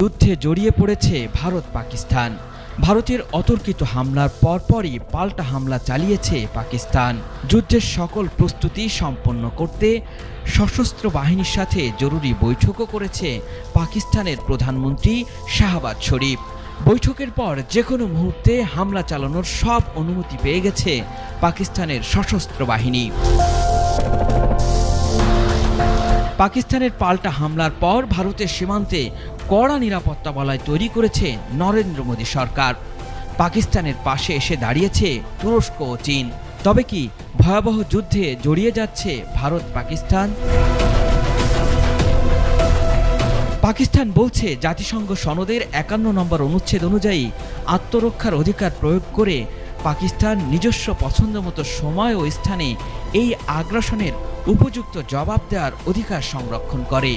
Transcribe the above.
যুদ্ধে জড়িয়ে পড়েছে ভারত পাকিস্তান। ভারতের অতর্কিত হামলার পরপরই পাল্টা হামলা চালিয়েছে পাকিস্তান। যুদ্ধের সকল প্রস্তুতি সম্পন্ন করতে সশস্ত্র বাহিনীর সাথে জরুরি বৈঠকও করেছে পাকিস্তানের প্রধানমন্ত্রী শাহবাজ শরীফ। বৈঠকের পর যে কোনো মুহূর্তে হামলা চালানোর সব অনুমতি পেয়ে গেছে পাকিস্তানের সশস্ত্র বাহিনী। পাকিস্তানের পাল্টা হামলার পর ভারতের সীমান্তে কড়া নিরাপত্তা বলয় তৈরি করেছে নরেন্দ্র মোদী সরকার। পাকিস্তানের পাশে এসে দাঁড়িয়েছে তুরস্ক ও চীন। তবে কি ভয়াবহ যুদ্ধে জড়িয়ে যাচ্ছে ভারত পাকিস্তান? পাকিস্তান বলছে জাতিসংঘ সনদের ৫১ নম্বর অনুচ্ছেদ অনুযায়ী আত্মরক্ষার অধিকার প্রয়োগ করে পাকিস্তান নিজস্ব পছন্দমতো সময় ও স্থানে এই আগ্রাসনের উপযুক্ত জবাব দেওয়ার অধিকার সংরক্ষণ করে।